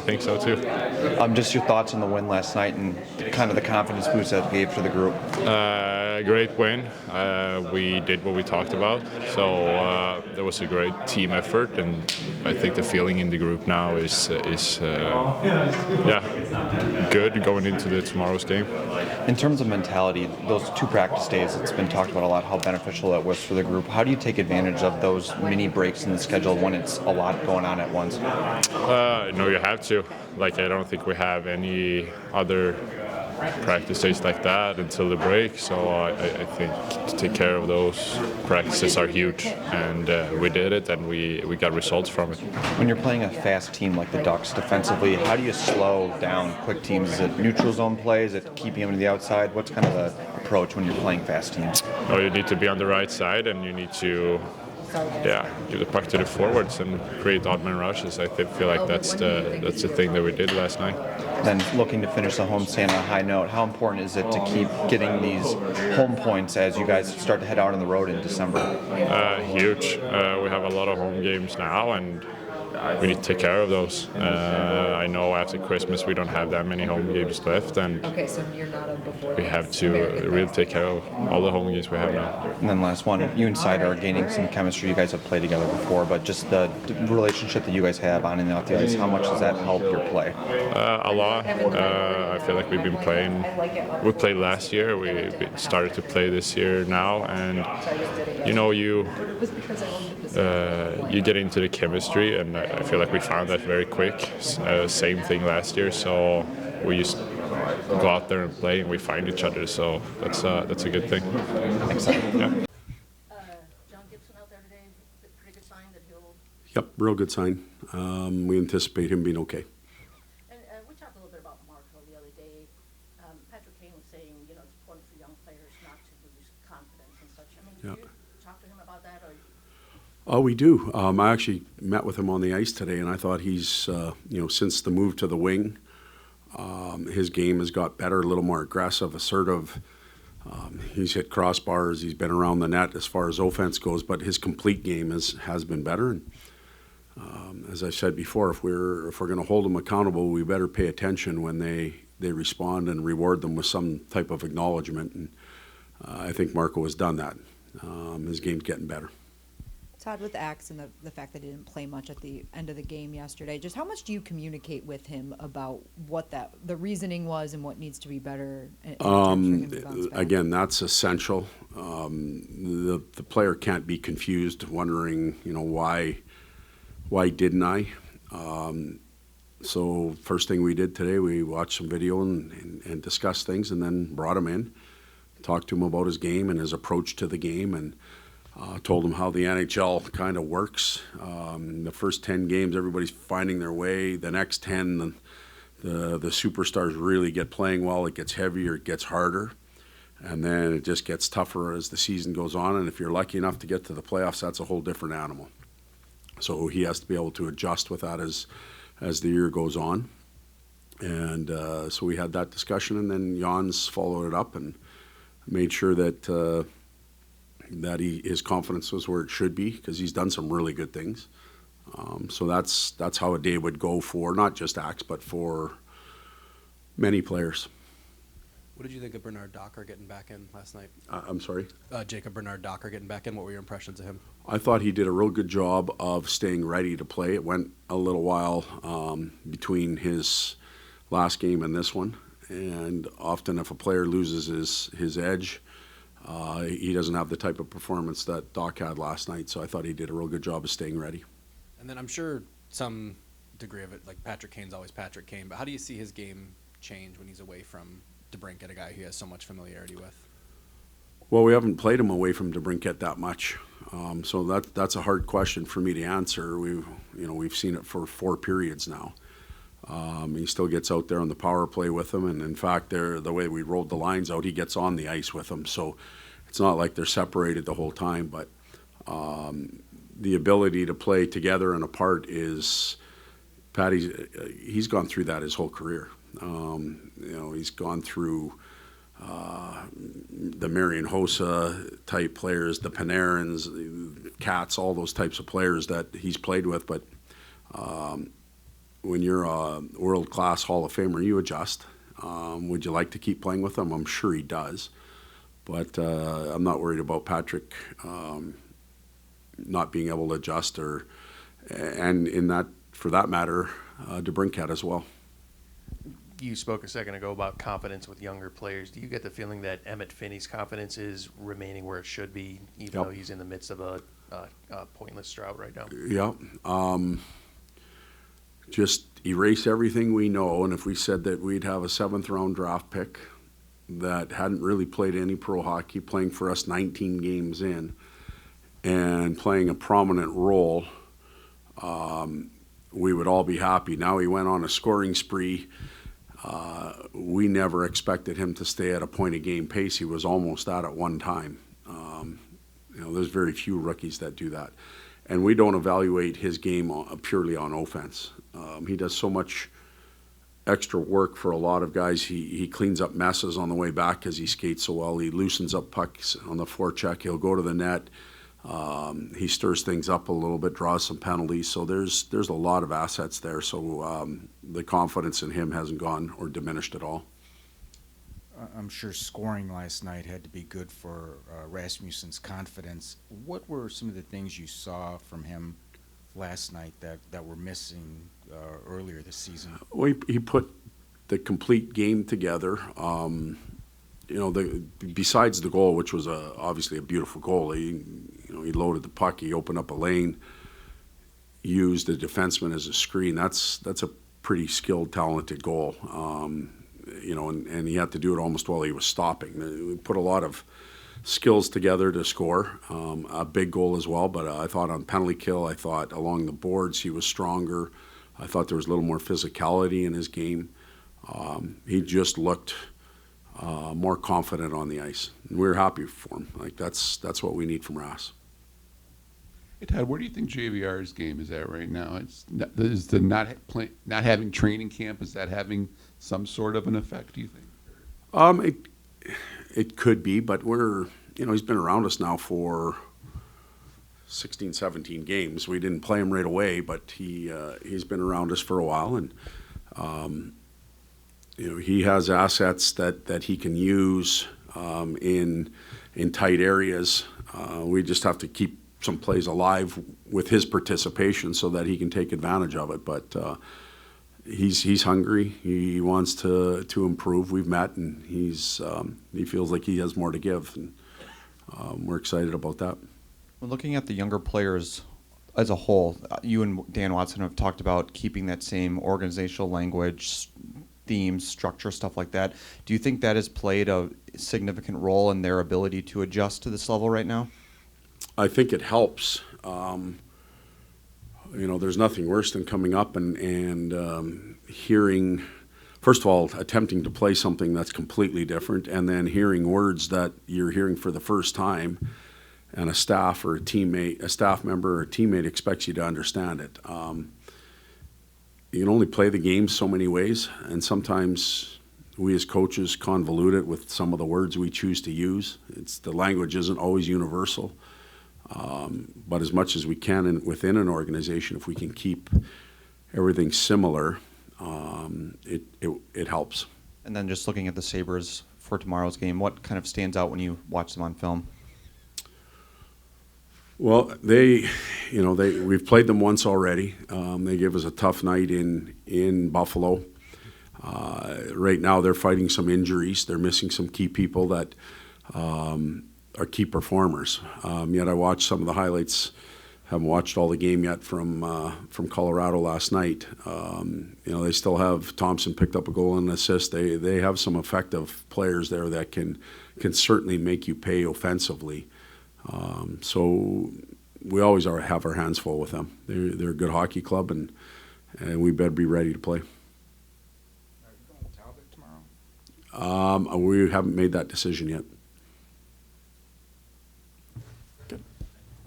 think so too. Just your thoughts on the win last night and kind of the confidence boost that gave to the group. Great win. We did what we talked about, so there was a great team effort, and I think the feeling in the group now is good going into tomorrow's game. In terms of mentality, those 2 practice days, it's been talked about a lot how beneficial that was for the group. How do you take advantage of those mini breaks in the schedule when it's a lot going on at once? No, you have to. I don't think we have any other practice days like that until the break, so I think to take care of those practices are huge, and we did it, and we got results from it. When you're playing a fast team like the Ducks defensively, how do you slow down quick teams? Is it neutral zone play? Is it keeping them to the outside? What's kind of the approach when you're playing fast teams? No, you need to be on the right side, and you need to give the puck to the forwards and create odd man rushes. I feel like that's the thing that we did last night. Then looking to finish the homestand on a high note, how important is it to keep getting these home points as you guys start to head out on the road in December? Huge. We have a lot of home games now, and we need to take care of those. I know after Christmas we don't have that many home games left, and we have to really take care of all the home games we have now. And then last one, you and Seider are gaining some chemistry. You guys have played together before, but just the relationship that you guys have on and off the ice, how much does that help your play? A lot. I feel like we've been playing. We played last year. We started to play this year now, and you get into the chemistry, and I feel like we found that very quick. Same thing last year, so we just go out there and play, and we find each other. So that's a good thing. Yeah. John Gibson out there today, pretty good sign that he'll. Yep, real good sign. We anticipate him being okay. And we talked a little bit about Marco the other day. Patrick Kane was saying, it's important for young players not to lose confidence and such. Do you talk to him about that? Oh, we do. I actually met with him on the ice today, and I thought he's, since the move to the wing, his game has got better, a little more aggressive, assertive. He's hit crossbars. He's been around the net as far as offense goes, but his complete game has been better. And as I said before, if we're going to hold them accountable, we better pay attention when they respond and reward them with some type of acknowledgement. And I think Marco has done that. His game's getting better. Todd, with Axe and the fact that he didn't play much at the end of the game yesterday, just how much do you communicate with him about what the reasoning was and what needs to be better? Again, that's essential. The player can't be confused, wondering, why didn't I? So first thing we did today, we watched some video and discussed things, and then brought him in, talked to him about his game and his approach to the game, and told him how the NHL kind of works. The first 10 games, everybody's finding their way. The next 10, the superstars really get playing well. It gets heavier, it gets harder. And then it just gets tougher as the season goes on. And if you're lucky enough to get to the playoffs, that's a whole different animal. So he has to be able to adjust with that as the year goes on. And so we had that discussion, and then Jans followed it up and made sure that his confidence was where it should be, because he's done some really good things. So that's how a day would go for not just Axe, but for many players. What did you think of Bernard Docker getting back in last night? I'm sorry? Jacob Bernard Docker getting back in. What were your impressions of him? I thought he did a real good job of staying ready to play. It went a little while between his last game and this one. And often if a player loses his edge, he doesn't have the type of performance that Doc had last night, so I thought he did a real good job of staying ready. And then I'm sure some degree of it, like Patrick Kane's always Patrick Kane, but how do you see his game change when he's away from DeBrincat, a guy he has so much familiarity with? Well, we haven't played him away from DeBrincat that much, so that's a hard question for me to answer. We've seen it for 4 periods now. He still gets out there on the power play with them, and in fact, the way we rolled the lines out, he gets on the ice with them. So it's not like they're separated the whole time, but the ability to play together and apart is he's gone through that his whole career. He's gone through the Marian Hossa type players, the Panarins, Cats, all those types of players that he's played with, but when you're a world-class Hall of Famer, you adjust. Would you like to keep playing with him? I'm sure he does. But I'm not worried about Patrick not being able to adjust, and in that, for that matter, DeBrincat as well. You spoke a second ago about confidence with younger players. Do you get the feeling that Emmett Finney's confidence is remaining where it should be, even though he's in the midst of a pointless drought right now? Yeah. Just erase everything we know, and if we said that we'd have a 7th-round draft pick that hadn't really played any pro hockey, playing for us 19 games in, and playing a prominent role, we would all be happy. Now he went on a scoring spree. We never expected him to stay at a point-a-game pace. He was almost at one time. There's very few rookies that do that. And we don't evaluate his game purely on offense. He does so much extra work for a lot of guys. He cleans up messes on the way back because he skates so well. He loosens up pucks on the forecheck. He'll go to the net. He stirs things up a little bit, draws some penalties. So there's a lot of assets there. So the confidence in him hasn't gone or diminished at all. I'm sure scoring last night had to be good for Rasmussen's confidence. What were some of the things you saw from him last night that were missing earlier this season? Well, he put the complete game together. Besides the goal, which was obviously a beautiful goal, he loaded the puck, he opened up a lane, used the defenseman as a screen. That's a pretty skilled, talented goal. And he had to do it almost while he was stopping. We put a lot of skills together to score. A big goal as well, but I thought on penalty kill, I thought along the boards he was stronger. I thought there was a little more physicality in his game. He just looked more confident on the ice. And we were happy for him. That's what we need from Ras. Hey, Todd, where do you think JVR's game is at right now? Is the not having training camp, is that having some sort of an effect, do you think? It could be, but he's been around us now for 16, 17 games. We didn't play him right away, but he's been around us for a while, and he has assets that he can use in tight areas. We just have to keep some plays alive with his participation so that he can take advantage of it. But he's hungry. He wants to improve. We've met, and he feels like he has more to give, and we're excited about that. When looking at the younger players as a whole, you and Dan Watson have talked about keeping that same organizational language, themes, structure, stuff like that. Do you think that has played a significant role in their ability to adjust to this level right now? I think it helps. There's nothing worse than coming up and hearing, first of all, attempting to play something that's completely different, and then hearing words that you're hearing for the first time, and a staff member or a teammate expects you to understand it. You can only play the game so many ways, and sometimes we as coaches convolute it with some of the words we choose to use. The language isn't always universal. But as much as we can within an organization, if we can keep everything similar, it helps. And then just looking at the Sabres for tomorrow's game, what kind of stands out when you watch them on film? Well, we've played them once already. They gave us a tough night in Buffalo. Right now they're fighting some injuries. They're missing some key people that are key performers. Yet I watched some of the highlights. Haven't watched all the game yet from Colorado last night. They still have Thompson picked up a goal and an assist. They have some effective players there that can certainly make you pay offensively. So we always have our hands full with them. They're a good hockey club, and we better be ready to play. Are you going with Talbot tomorrow? We haven't made that decision yet.